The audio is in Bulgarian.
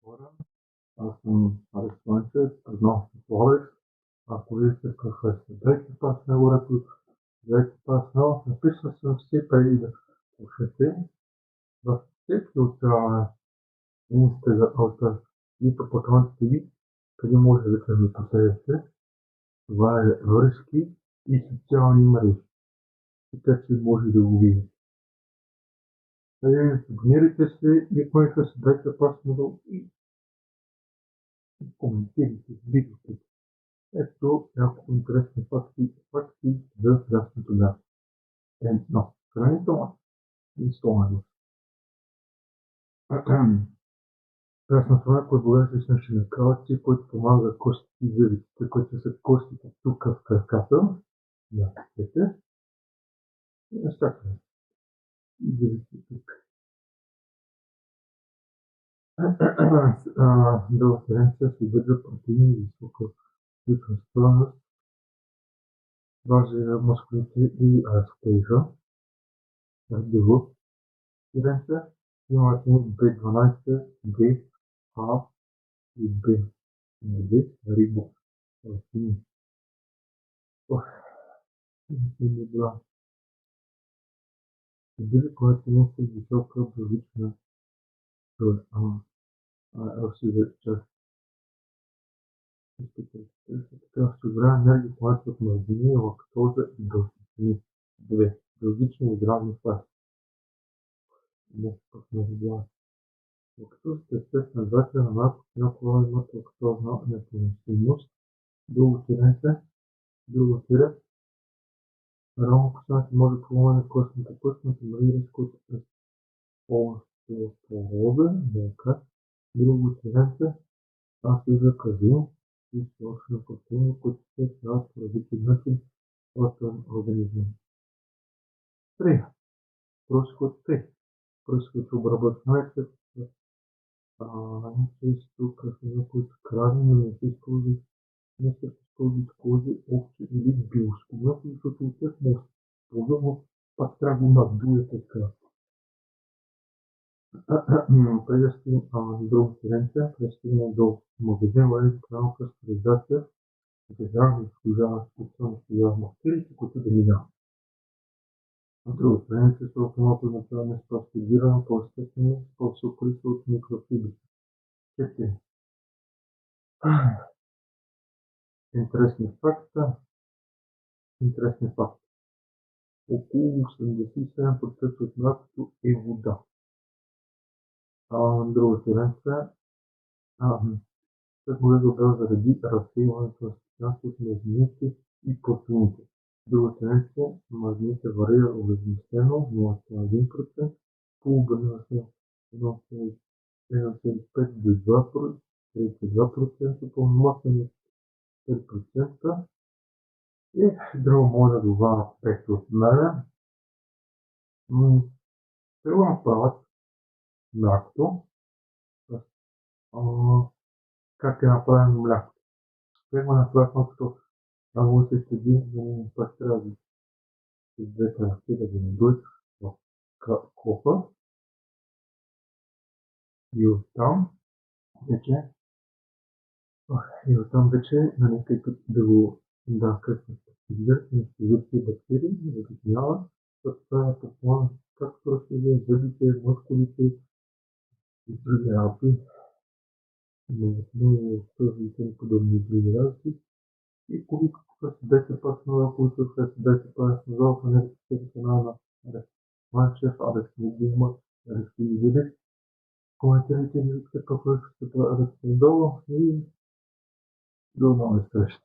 хора. Аз съм Алекс Манчев, познал се по Алекс. Ако видите какъв е Брейки Пас на горето, Брейки Пас, но написал съм си преди да слушате. В всеки от Инстаграм, от YouTube потоците ви, къде може да ми последвате. Това е връзки и социални мрежи. Така че може да го видите. Абонирайте се и ако се Брейки Пас надолу и коментирайте видеото. Ето няколко интересни факти за здравството място. Едно. Хранителна и стоманност. Красното мляко е богато с на калци, който помага за костите и зъбите, които са костите тук в краката, на ръцете и на стаката. И зъбите тук. Дълга хранителна се съдържа протеини и висока ключова стойност, важи за мускулите и растежа. Друго хранителна има B12, B, А и Б. Рибо. Съдържа колективно с висока биологична част. Така осигурява енергия, която от мазнини, лактоза и белтъчини. 2. Биологични и здравни факти. Лактозата е естествена двойка на малко някога имат лактозна непоносимост. Друго тире. Рано космата може да помогне костната пъст, но рисковете през остеопороза, мъка. Друго тиренце, съдържа казеин и свършени протеини, които се създават по различен начин от организма. 3. Произход обработването често красива, които крави, но не се използват кози, овче или билско мляко, защото от тях може да се използва, но пак трябва да го надуе така. Преди да стигнем до друга тиренция, пристигна до магазин, вали крайна пастеризация, за да изслужава специално сега бактериите, които да минават. Друга тиренция с автоматно направено с пастеризирано по-естествено, по-високо количество от микрофибри. 4. Интересни факта. Около 87% от млякото е вода. Друга тиренция. След може да бъде заради разсейването на съставки на мазнините и протеините. Друга тиренция. Мазнините варира уведомствено 0,1%, полугъна на 1,5 до 2%, пълномощно 5%. И друго може да добавя 5 от мене. Трябва да направят млякото. Как е направено млякото? Как го направят, като много се следи, но пак трябва да с двете ръце да ги надуят в кофа. И оттам вече, тъй като да го късно стабилизират на физически бактерии, да ги минават, това е по-план, както разследва зъбите, мускулите и други работи. Много и подобни други работи. И коли като се дете пас нова, които се дете пас нова, в енергията канала на Алекс Манчев, Алекс Медиума, Алекс Видео. Коментирайте, какъв е Алекс надолу и до нови срещи.